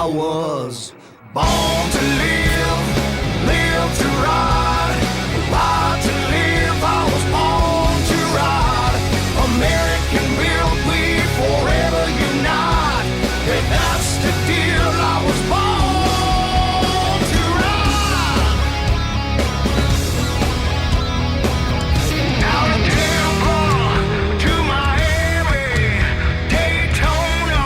I was born to live, live to ride, ride to live. I was born to ride. American built, we forever unite. And that's the deal. I was born to ride. Out of Tampa to Miami, Daytona,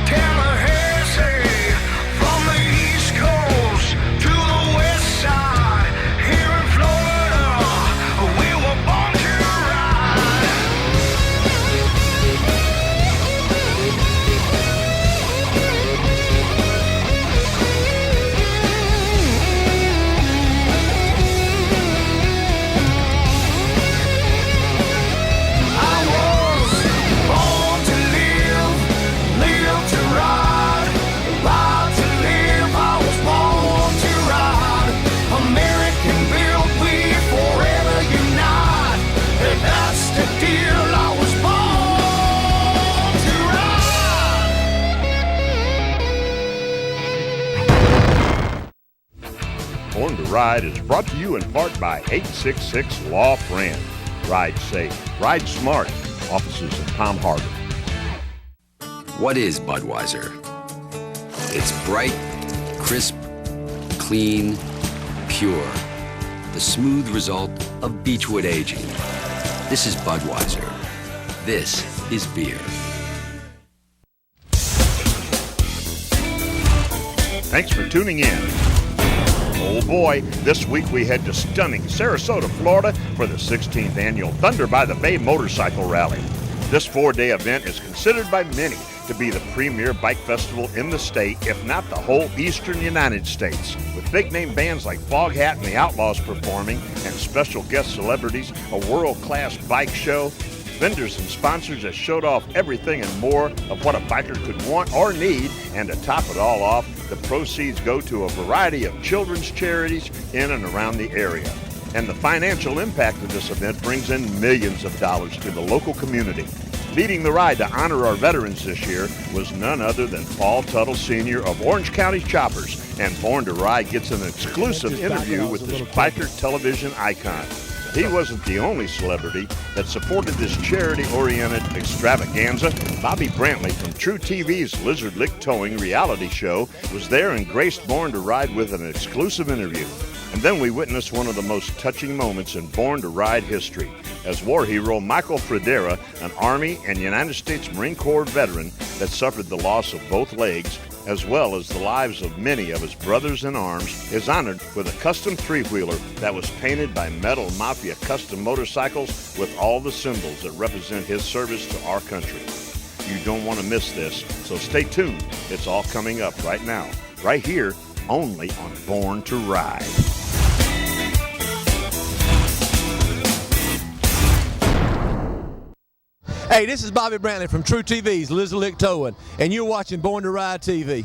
Tallahassee, from the East Coast to the West Side, here in Florida, we were born to ride. I was born to live, live to ride, ride to live. I was born to ride. American built, we forever unite. And that's the deal. I was born to ride. Born to Ride is brought to you in part by 866 Law Friend. Ride safe, ride smart. Offices in Palm Harbor. What is Budweiser? It's bright, crisp, clean, pure. The smooth result of beechwood aging. This is Budweiser. This is beer. Thanks for tuning in. Oh boy, this week we head to stunning Sarasota, Florida for the 16th annual Thunder by the Bay Motorcycle Rally. This 4-day event is considered by many to be the premier bike festival in the state, if not the whole eastern United States. With big-name bands like Foghat and the Outlaws performing, and special guest celebrities, a world-class bike show, vendors and sponsors that showed off everything and more of what a biker could want or need, and to top it all off, the proceeds go to a variety of children's charities in and around the area. And the financial impact of this event brings in millions of dollars to the local community. Leading the ride to honor our veterans this year was none other than Paul Tuttle Sr. of Orange County Choppers, and Born to Ride gets an exclusive interview with this biker television icon. He wasn't the only celebrity that supported this charity-oriented extravaganza. Bobby Brantley from True TV's Lizard Lick Towing reality show was there and graced Born to Ride with an exclusive interview. And then we witnessed one of the most touching moments in Born to Ride history, as war hero Michael Fredera, an Army and United States Marine Corps veteran that suffered the loss of both legs, as well as the lives of many of his brothers in arms, is honored with a custom three-wheeler that was painted by Metal Mafia Custom Motorcycles with all the symbols that represent his service to our country. You don't want to miss this, so stay tuned. It's all coming up right now, right here, only on Born to Ride. Hey, this is Bobby Brantley from True TV's Lizard Lick Towing, and you're watching Born to Ride TV.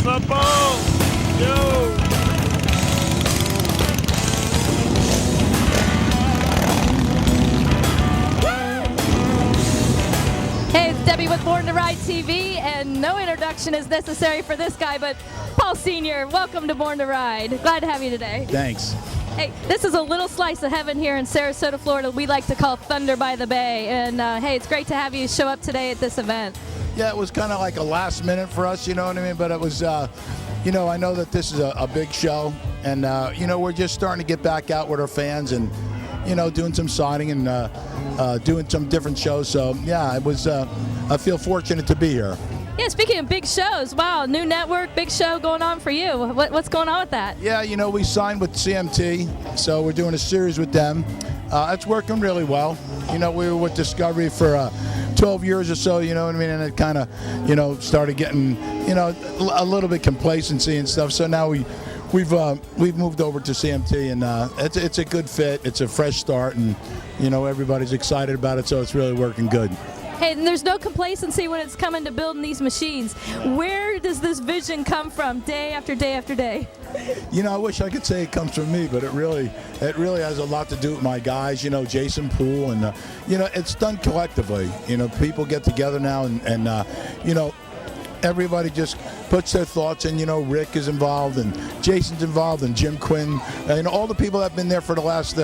What's up, Bo? Yo! Hey, it's Debbie with Born to Ride TV, and no introduction is necessary for this guy, but Paul Sr., welcome to Born to Ride. Glad to have you today. Thanks. Hey, this is a little slice of heaven here in Sarasota, Florida. We like to call Thunder by the Bay, and hey, it's great to have you show up today at this event. Yeah, it was kind of like a last minute for us, you know what I mean? But it was, you know, I know that this is a big show, and, you know, we're just starting to get back out with our fans and, you know, doing some signing and doing some different shows. So, yeah, it was, I feel fortunate to be here. Yeah, speaking of big shows, wow, new network, big show going on for you. What's going on with that? Yeah, you know, we signed with CMT, so we're doing a series with them. It's working really well. You know, we were with Discovery for 12 years or so, you know what I mean, and it kind of, you know, started getting, you know, a little bit complacency and stuff. So now we've moved over to CMT, and it's a good fit. It's a fresh start, and you know, everybody's excited about it, so it's really working good. Hey, and there's no complacency when it's coming to building these machines. Where does this vision come from day after day after day? You know, I wish I could say it comes from me, but it really has a lot to do with my guys, you know, Jason Poole, and, you know, it's done collectively. You know, people get together now and you know, everybody just puts their thoughts in. You know, Rick is involved, and Jason's involved, and Jim Quinn, and all the people that have been there for the last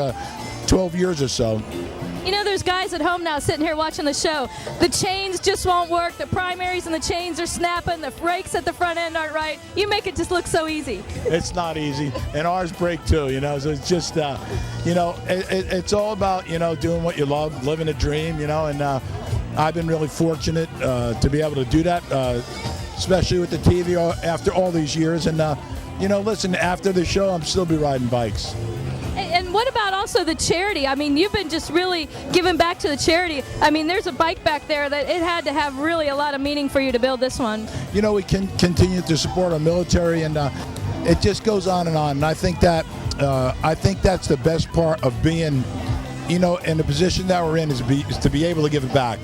12 years or so. You know, there's guys at home now sitting here watching the show. The chains just won't work. The primaries and the chains are snapping. The brakes at the front end aren't right. You make it just look so easy. It's not easy, and ours break too. You know, so it's just, you know, it's all about, you know, doing what you love, living a dream. You know, and I've been really fortunate to be able to do that, especially with the TV after all these years. And you know, listen, after the show, I'm still be riding bikes. And what about also the charity? I mean, you've been just really giving back to the charity. I mean, there's a bike back there that it had to have really a lot of meaning for you to build this one. You know, we can continue to support our military, and it just goes on and on. And I think that's the best part of being, you know, in the position that we're in is to be able to give it back.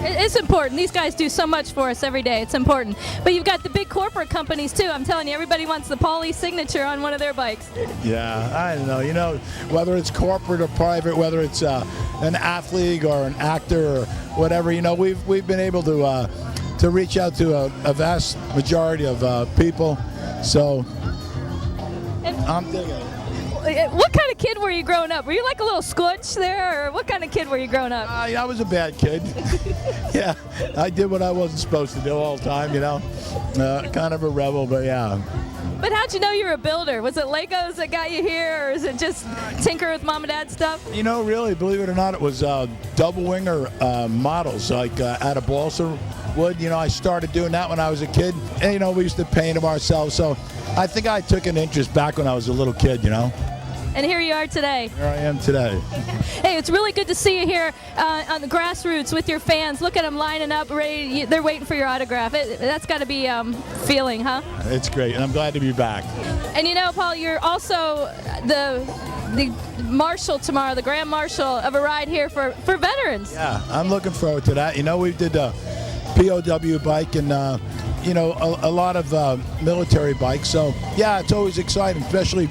It's important. These guys do so much for us every day. It's important. But you've got the big corporate companies, too. I'm telling you, everybody wants the Paulie signature on one of their bikes. Yeah, I don't know. You know, whether it's corporate or private, whether it's an athlete or an actor or whatever, you know, we've been able to reach out to a vast majority of people. So I'm digging it. What kind of kid were you growing up? Were you like a little squitch there, or what kind of kid were you growing up? I was a bad kid. Yeah, I did what I wasn't supposed to do all the time, you know. Kind of a rebel, but yeah. But how'd you know you were a builder? Was it Legos that got you here, or is it just tinker with mom and dad stuff? You know, really, believe it or not, it was double winger models, like out of balsa wood. You know, I started doing that when I was a kid. And, you know, we used to paint them ourselves. So I think I took an interest back when I was a little kid, you know. And here you are today. Here I am today. Hey, it's really good to see you here on the grassroots with your fans. Look at them lining up, ready. They're waiting for your autograph. That's got to be feeling, huh? It's great, and I'm glad to be back. And you know, Paul, you're also the marshal tomorrow, the grand marshal of a ride here for veterans. Yeah, I'm looking forward to that. You know, we did a POW bike and you know, a lot of military bikes. So, yeah, it's always exciting, especially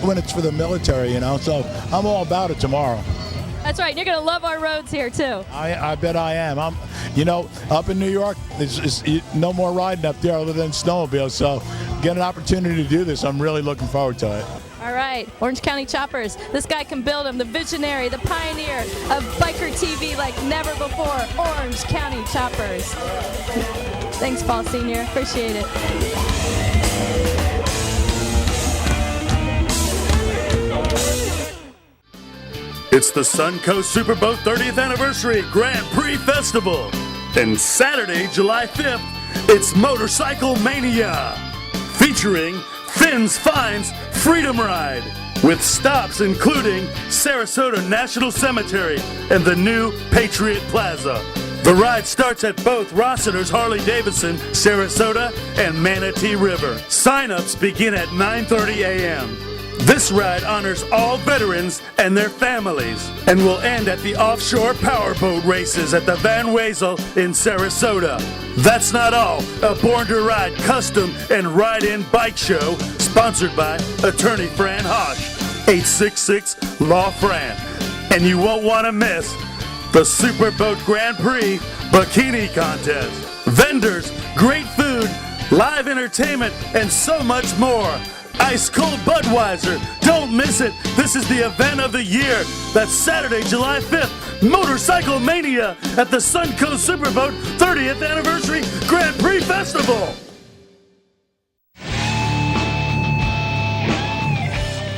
when it's for the military, you know. So I'm all about it tomorrow. That's right. You're going to love our roads here, too. I bet I am. You know, up in New York, there's no more riding up there other than snowmobile. So get an opportunity to do this. I'm really looking forward to it. All right, Orange County Choppers. This guy can build them. The visionary, the pioneer of biker TV like never before. Orange County Choppers. Thanks, Paul Sr. Appreciate it. It's the Suncoast Superboat 30th Anniversary Grand Prix Festival. And Saturday, July 5th, it's Motorcycle Mania. Featuring Finn's Finds Freedom Ride. With stops including Sarasota National Cemetery and the new Patriot Plaza. The ride starts at both Rossiter's Harley-Davidson, Sarasota, and Manatee River. Sign-ups begin at 9:30 a.m. This ride honors all veterans and their families and will end at the offshore powerboat races at the Van Wezel in Sarasota. That's not all. A Born to Ride custom and ride-in bike show sponsored by attorney Fran Hosh, 866-LAW-FRAN. And you won't want to miss the Superboat Grand Prix Bikini Contest. Vendors, great food, live entertainment, and so much more. Ice Cold Budweiser. Don't miss it. This is the event of the year. That's Saturday, July 5th. Motorcycle Mania at the Suncoast Superboat 30th Anniversary Grand Prix Festival.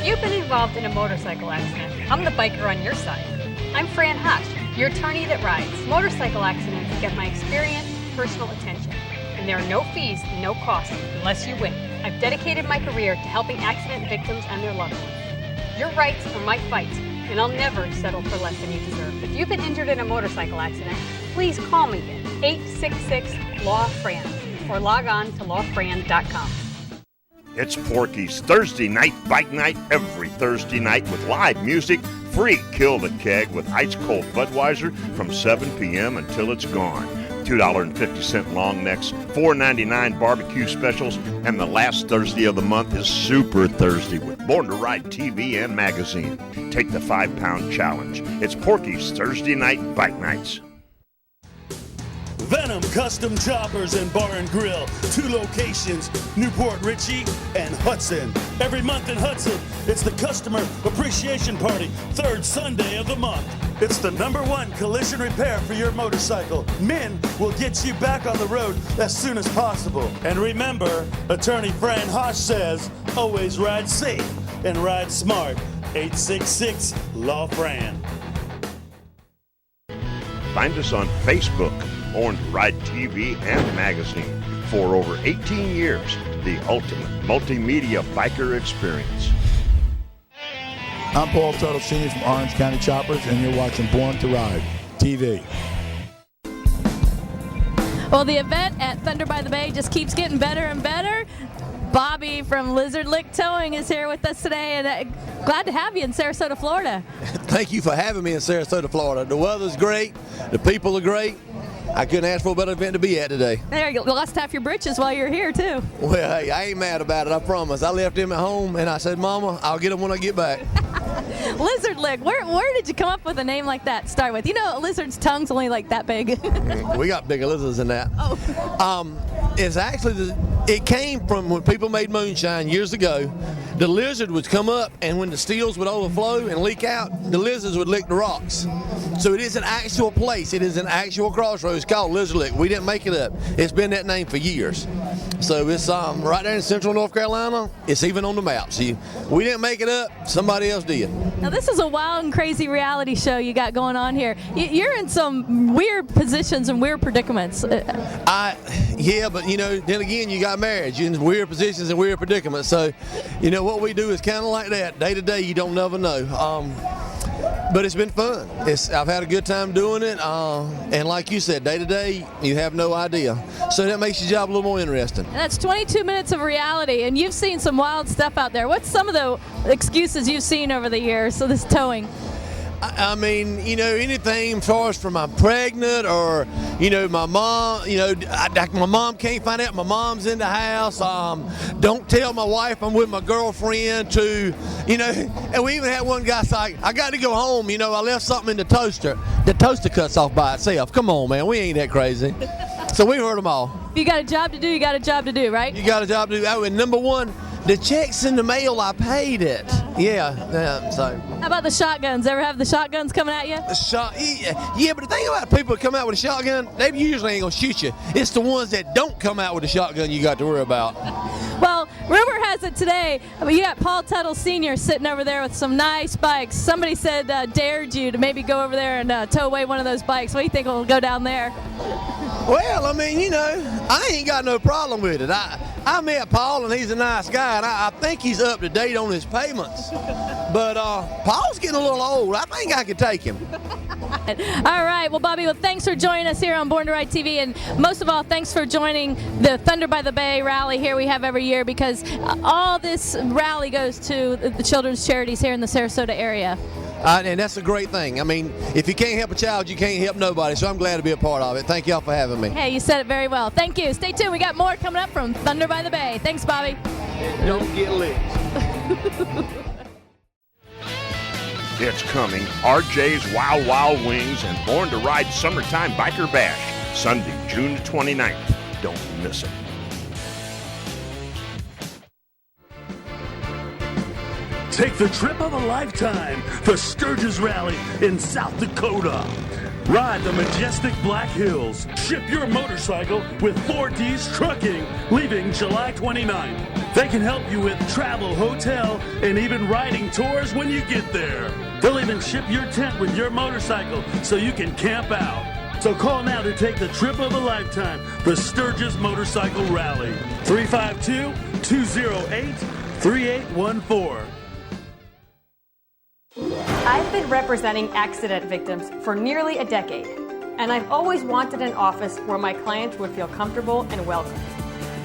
You've been involved in a motorcycle accident. I'm the biker on your side. I'm Fran Hosh, your attorney that rides. Motorcycle accidents get my experience, personal attention. And there are no fees and no costs unless you win. I've dedicated my career to helping accident victims and their loved ones. Your rights are my fights, and I'll never settle for less than you deserve. If you've been injured in a motorcycle accident, please call me at 866-LAW-FRAN or log on to lawfran.com. It's Porky's Thursday night bike night every Thursday night with live music, free Kill the Keg with ice cold Budweiser from 7 p.m. until it's gone. $2.50 long necks, $4.99 barbecue specials, and the last Thursday of the month is Super Thursday with Born to Ride TV and magazine. Take the 5-pound challenge. It's Porky's Thursday night bike nights. Venom Custom Choppers and Bar and Grill. 2 locations, Newport Richey and Hudson. Every month in Hudson, it's the Customer Appreciation Party, 3rd Sunday of the month. It's the #1 collision repair for your motorcycle. Min will get you back on the road as soon as possible. And remember, attorney Fran Hosh says, always ride safe and ride smart. 866-LAW-FRAN. Find us on Facebook, Born to Ride TV and magazine. For over 18 years, the ultimate multimedia biker experience. I'm Paul Tuttle Sr. from Orange County Choppers, and you're watching Born to Ride TV. Well, the event at Thunder by the Bay just keeps getting better and better. Bobby from Lizard Lick Towing is here with us today, and glad to have you in Sarasota, Florida. Thank you for having me in Sarasota, Florida. The weather's great. The people are great. I couldn't ask for a better event to be at today. There you go. You lost half your britches while you're here, too. Well, hey, I ain't mad about it, I promise. I left him at home, and I said, Mama, I'll get them when I get back. Lizard Lick, where did you come up with a name like that to start with? You know, a lizard's tongue's only like that big. We got bigger lizards than that. Oh. It's actually, it came from when people made moonshine years ago. The lizard would come up, and when the stills would overflow and leak out, the lizards would lick the rocks. So it is an actual place. It is an actual crossroads called Lizard Lick. We didn't make it up. It's been that name for years. So it's right there in central North Carolina. It's even on the map. See, we didn't make it up. Somebody else did. Now this is a wild and crazy reality show you got going on here. You're in some weird positions and weird predicaments. Yeah, but you know, then again, you got marriage. You're in weird positions and weird predicaments. So, you know, what we do is kind of like that. Day to day, you don't never know. But it's been fun. I've had a good time doing it. And like you said, day to day, you have no idea. So that makes your job a little more interesting. And that's 22 minutes of reality, and you've seen some wild stuff out there. What's some of the excuses you've seen over the years of this towing? I mean, you know, anything as far as from I'm pregnant or, you know, my mom, you know, my mom can't find out my mom's in the house. Don't tell my wife I'm with my girlfriend to, you know, and we even had one guy say, I got to go home, you know, I left something in the toaster. The toaster cuts off by itself. Come on, man, we ain't that crazy. So we heard them all. If you got a job to do, you got a job to do, right? You got a job to do. Oh, and number one, the check's in the mail, I paid it. Yeah, so. How about the shotguns? Ever have the shotguns coming at you? Yeah, but the thing about people that come out with a shotgun, they usually ain't gonna shoot you. It's the ones that don't come out with a shotgun you got to worry about. Well, rumor has it today, you got Paul Tuttle Sr. sitting over there with some nice bikes. Somebody said dared you to maybe go over there and tow away one of those bikes. What do you think will go down there? Well, I mean, you know, I ain't got no problem with it. I met Paul, and he's a nice guy, and I think he's up to date on his payments. But Paul's getting a little old. I think I could take him. All right. Well, Bobby, thanks for joining us here on Born to Ride TV. And most of all, thanks for joining the Thunder by the Bay rally here we have every year, because all this rally goes to the children's charities here in the Sarasota area. And that's a great thing. I mean, if you can't help a child, you can't help nobody. So I'm glad to be a part of it. Thank y'all for having me. Hey, you said it very well. Thank you. Stay tuned. We got more coming up from Thunder by the Bay. Thanks, Bobby. Don't get licked. It's coming. RJ's Wild Wild Wings and Born to Ride Summertime Biker Bash, Sunday, June 29th. Don't miss it. Take the trip of a lifetime, the Sturgis Rally in South Dakota. Ride the majestic Black Hills. Ship your motorcycle with 4D's Trucking, leaving July 29th. They can help you with travel, hotel, and even riding tours when you get there. They'll even ship your tent with your motorcycle so you can camp out. So call now to take the trip of a lifetime, the Sturgis Motorcycle Rally. 352-208-3814. I've been representing accident victims for nearly a decade, and I've always wanted an office where my clients would feel comfortable and welcome.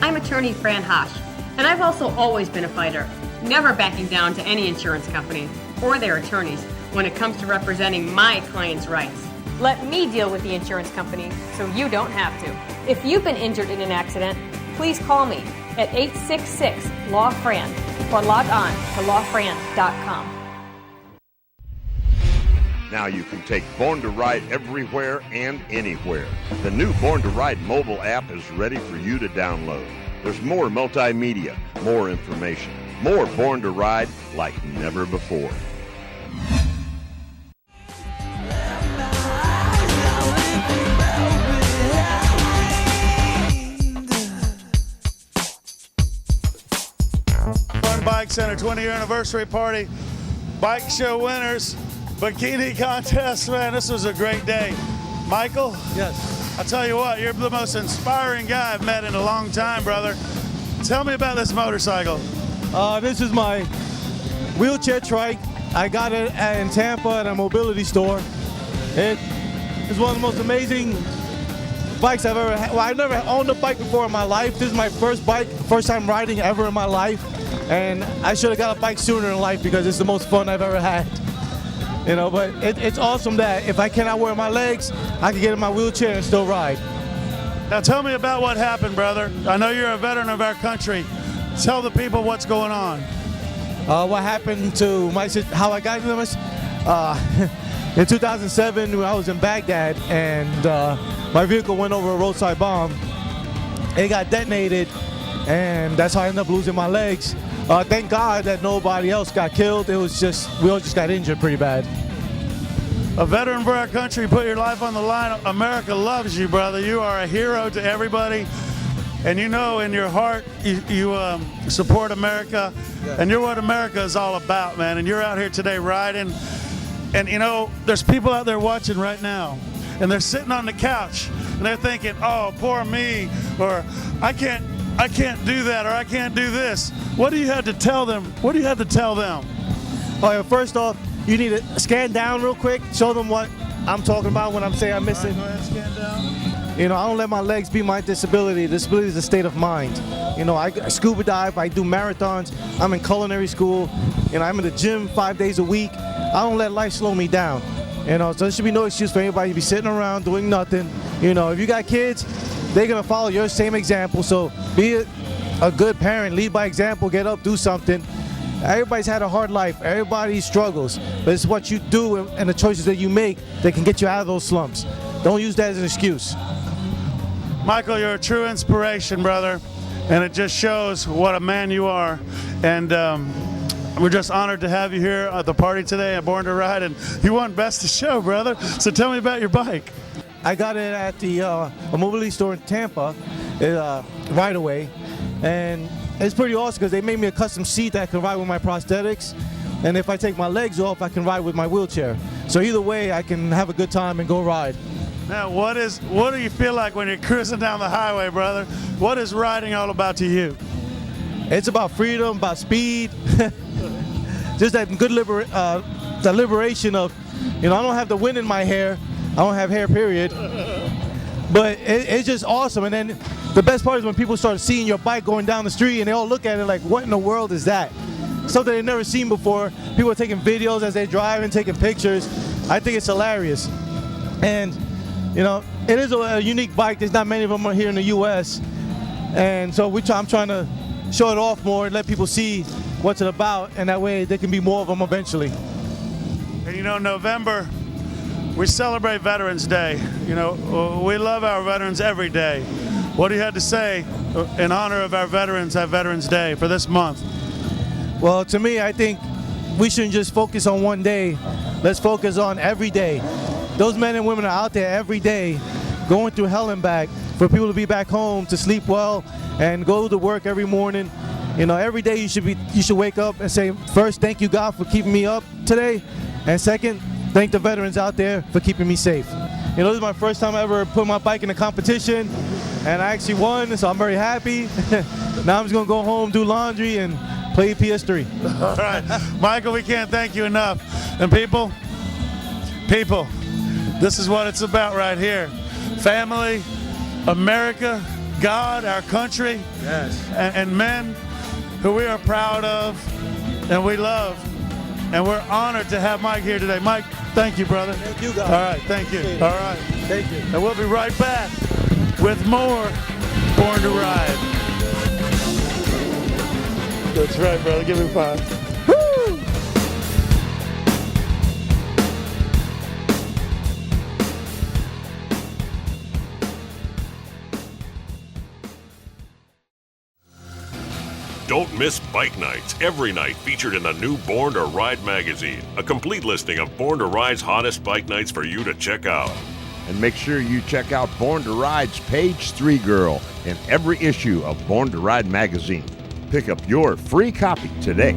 I'm attorney Fran Hosh, and I've also always been a fighter, never backing down to any insurance company or their attorneys when it comes to representing my clients' rights. Let me deal with the insurance company so you don't have to. If you've been injured in an accident, please call me at 866-LAW-FRAN or log on to lawfran.com. Now you can take Born to Ride everywhere and anywhere. The new Born to Ride mobile app is ready for you to download. There's more multimedia, more information, more Born to Ride like never before. Fun Bike Center 20-year anniversary party, bike show winners, bikini contest. Man, this was a great day. Michael? Yes. I'll tell you what, you're the most inspiring guy I've met in a long time, brother. Tell me about this motorcycle. This is my wheelchair trike. I got it in Tampa at a mobility store. It is one of the most amazing bikes I've ever had. Well, I've never owned a bike before in my life. This is my first bike, first time riding ever in my life. And I should have got a bike sooner in life because it's the most fun I've ever had. You know, but it's awesome that if I cannot wear my legs, I can get in my wheelchair and still ride. Now tell me about what happened, brother. I know you're a veteran of our country. Tell the people what's going on. What happened to how I got into this? In 2007, when I was in Baghdad, and my vehicle went over a roadside bomb. It got detonated, and that's how I ended up losing my legs. Thank God that nobody else got killed. It was just, we all just got injured pretty bad. A veteran for our country, put your life on the line. America loves you, brother. You are a hero to everybody. And you know in your heart, you support America. And you're what America is all about, man. And you're out here today riding. And you know, there's people out there watching right now. And they're sitting on the couch. And they're thinking, oh, poor me. Or I can't do that, or I can't do this. What do you have to tell them? What do you have to tell them? Oh, yeah, first off, you need to scan down real quick, show them what I'm talking about when I'm saying I'm missing. All right, go ahead, scan down. You know, I don't let my legs be my disability. Disability is a state of mind. You know, I scuba dive, I do marathons, I'm in culinary school, you know, I'm in the gym 5 days a week. I don't let life slow me down. You know, so there should be no excuse for anybody to be sitting around doing nothing. You know, if you got kids, they're gonna follow your same example. So be a good parent, lead by example, get up, do something. Everybody's had a hard life, everybody struggles, but it's what you do and the choices that you make that can get you out of those slumps. Don't use that as an excuse. Michael, you're a true inspiration, brother, and it just shows what a man you are. And we're just honored to have you here at the party today at Born to Ride, and you won Best of Show, brother. So tell me about your bike. I got it at the a mobility store in Tampa, right away, and it's pretty awesome because they made me a custom seat that I can ride with my prosthetics, and if I take my legs off, I can ride with my wheelchair. So either way, I can have a good time and go ride. Now, what do you feel like when you're cruising down the highway, brother? What is riding all about to you? It's about freedom, about speed, just that good the liberation of, you know, I don't have the wind in my hair. I don't have hair, period. But it's just awesome. And then the best part is when people start seeing your bike going down the street and they all look at it like, what in the world is that? Something they've never seen before. People are taking videos as they drive and taking pictures. I think it's hilarious. And, you know, it is a unique bike. There's not many of them here in the U.S. And so I'm trying to show it off more and let people see what's it about. And that way there can be more of them eventually. And you know, November, we celebrate Veterans Day. You know, we love our veterans every day. What do you have to say in honor of our veterans at Veterans Day for this month? Well, to me, I think we shouldn't just focus on one day. Let's focus on every day. Those men and women are out there every day going through hell and back for people to be back home, to sleep well, and go to work every morning. You know, every day you should wake up and say, first, thank you, God, for keeping me up today. And second, thank the veterans out there for keeping me safe. You know, this is my first time I ever put my bike in a competition, and I actually won, so I'm very happy. Now I'm just gonna go home, do laundry, and play PS3. All right, Michael, we can't thank you enough. And people, this is what it's about right here. Family, America, God, our country, yes, and men who we are proud of and we love. and we're honored to have Mike here today. Mike, thank you, brother. Thank you, guys. All right, thank you. All right. Thank you. And we'll be right back with more Born to Ride. That's right, brother. Give me 5. Don't miss Bike Nights, every night featured in the new Born to Ride magazine. A complete listing of Born to Ride's hottest bike nights for you to check out. And make sure you check out Born to Ride's Page 3 Girl in every issue of Born to Ride magazine. Pick up your free copy today.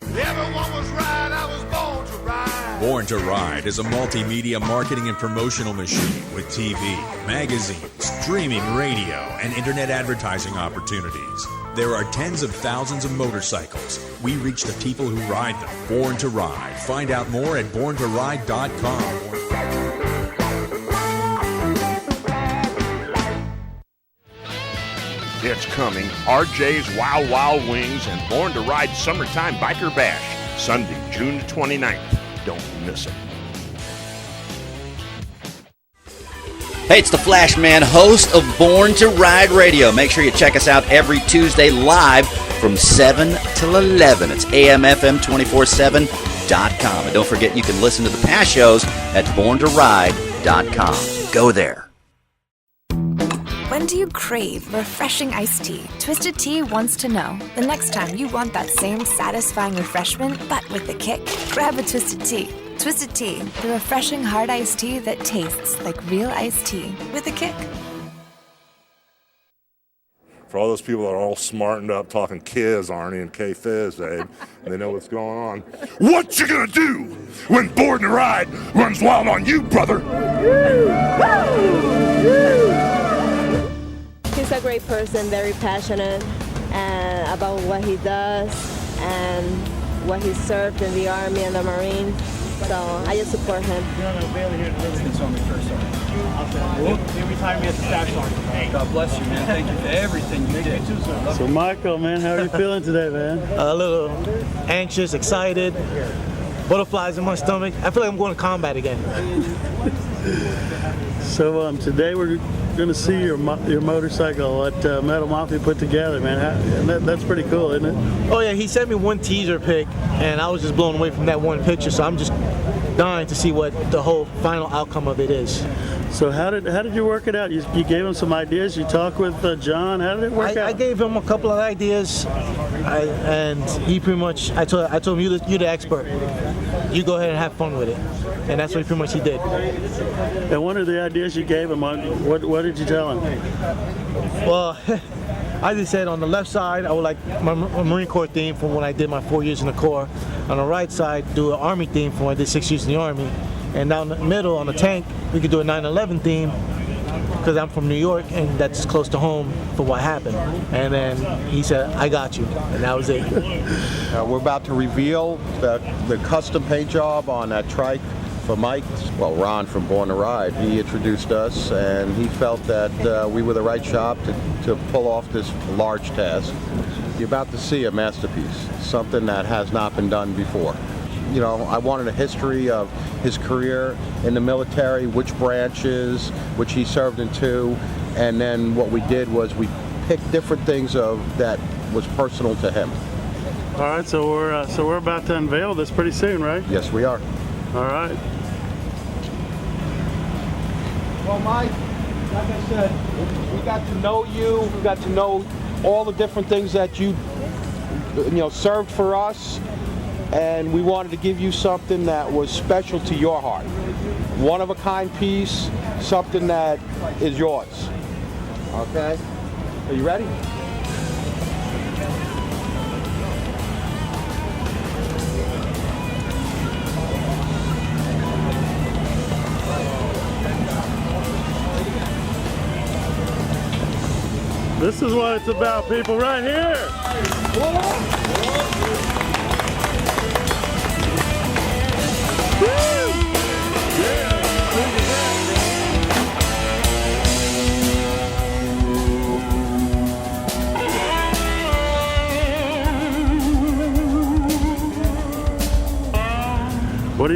Everyone was right, I was born to ride. Born to Ride is a multimedia marketing and promotional machine with TV, magazines, streaming radio, and internet advertising opportunities. There are tens of thousands of motorcycles. We reach the people who ride them. Born to Ride. Find out more at borntoride.com. It's coming. RJ's Wow Wow Wings and Born to Ride Summertime Biker Bash, Sunday, June 29th. Don't miss it. Hey, it's the Flash Man, host of Born to Ride Radio. Make sure you check us out every Tuesday live from 7 till 11. It's AMFM247.com. And don't forget, you can listen to the past shows at borntoride.com. Go there. When do you crave refreshing iced tea? Twisted Tea wants to know. The next time you want that same satisfying refreshment, but with a kick, grab a Twisted Tea. Twisted Tea, the refreshing hard iced tea that tastes like real iced tea with a kick. For all those people that are all smartened up talking Kiz, Arnie, and K-Fizz, Abe, and they know what's going on. What you gonna do when Born to Ride runs wild on you, brother? He's a great person, very passionate about what he does and what he served in the Army and the Marines. So I just support him. Every time we had the staff sergeant. God bless you, man. Thank you for everything you did. So, Michael, man, how are you feeling today, man? A little anxious, excited, butterflies in my stomach. I feel like I'm going to combat again. So today we're going to see your motorcycle, what Metal Mafia put together, man. That's pretty cool, isn't it? Oh yeah, he sent me one teaser pic, and I was just blown away from that one picture. So I'm just dying to see what the whole final outcome of it is. So how did you work it out? You gave him some ideas. You talked with John. How did it work out? I gave him a couple of ideas, and he pretty much. I told him you're the expert. You go ahead and have fun with it, and that's what pretty much he did. And one of the ideas you gave him, what did you tell him? Well, I just said on the left side, I would like my Marine Corps theme from when I did my 4 years in the Corps. On the right side, do an Army theme from when I did 6 years in the Army. And down the middle on the tank, we could do a 9/11 theme because I'm from New York and that's close to home for what happened. And then he said, I got you. And that was it. We're about to reveal the custom paint job on that Trike for Mike. Well, Ron from Born to Ride, he introduced us and he felt that we were the right shop to pull off this large task. You're about to see a masterpiece, something that has not been done before. You know, I wanted a history of his career in the military, which branches, which he served in too, and then what we did was we picked different things that was personal to him. All right, so we're about to unveil this pretty soon, right? Yes, we are. All right. Well, Mike, like I said, we got to know you. We got to know all the different things that you served for us. And we wanted to give you something that was special to your heart. One-of-a-kind piece, something that is yours. Okay? Are you ready? This is what it's about, people, right here.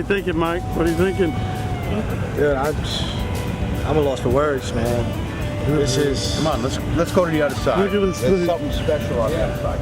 thinking, Mike? What are you thinking? Dude, I'm a loss for words, man. This is. Come on, let's go to the other side. Look at this There's thing. something special on that side.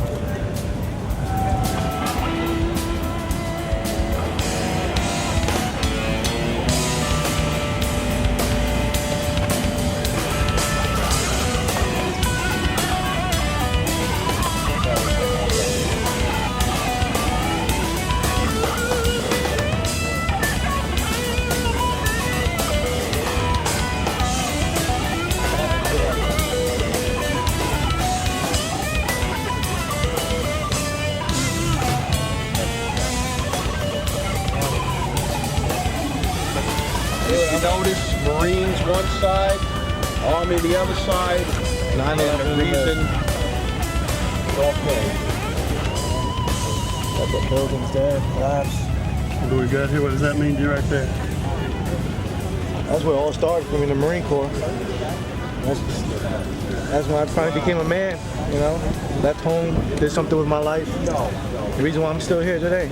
If you notice, Marines one side, Army the other side, 9/11 reason. It's okay. Got the buildings there, labs. What do we got here? What does that mean to you right there? That's where it all started for me in the Marine Corps. That's when I finally became a man, you know. Left home, did something with my life. The reason why I'm still here today.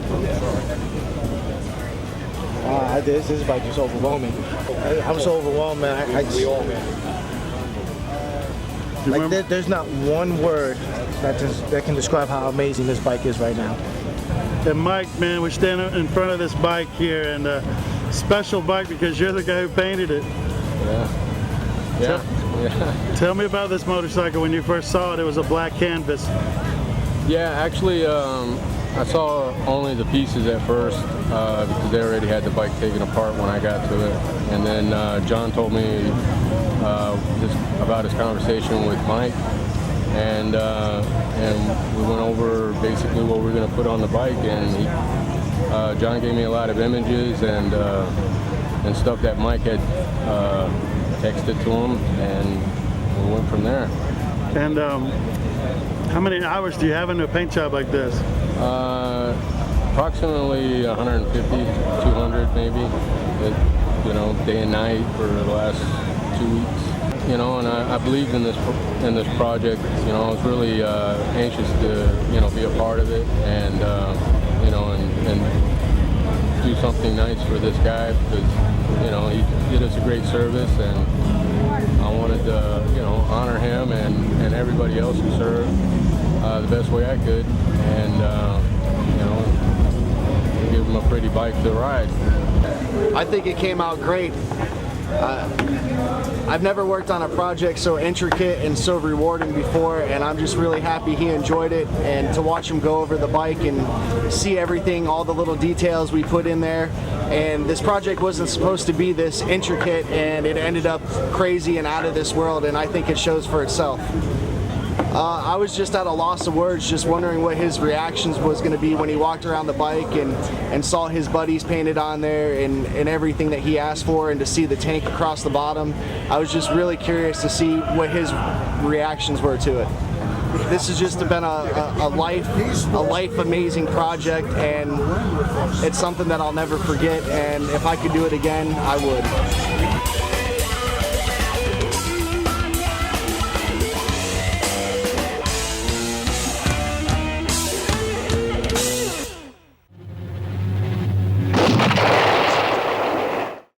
This bike just overwhelmed me. I'm so overwhelmed, man. There's not one word that can describe how amazing this bike is right now. And Mike, man, we're standing in front of this bike here, and a special bike because you're the guy who painted it. Yeah. Tell me about this motorcycle. When you first saw it, it was a black canvas. Yeah, actually, I saw only the pieces at first because they already had the bike taken apart when I got to it. And then John told me about his conversation with Mike, and we went over basically what we were going to put on the bike. And John gave me a lot of images and stuff that Mike had texted to him, and we went from there. And how many hours do you have in a paint job like this? Approximately 150, 200 maybe, day and night for the last 2 weeks. And I believed in this project. I was really anxious to, be a part of it and do something nice for this guy because, he did us a great service, and I wanted to, honor him and everybody else who served the best way I could, and give him a pretty bike to ride. I think it came out great. I've never worked on a project so intricate and so rewarding before, and I'm just really happy he enjoyed it, and to watch him go over the bike and see everything, all the little details we put in there. And this project wasn't supposed to be this intricate, and it ended up crazy and out of this world, and I think it shows for itself. I was just at a loss of words, just wondering what his reactions was going to be when he walked around the bike and saw his buddies painted on there and everything that he asked for, and to see the tank across the bottom. I was just really curious to see what his reactions were to it. This has just been a life amazing project, and it's something that I'll never forget, and if I could do it again, I would.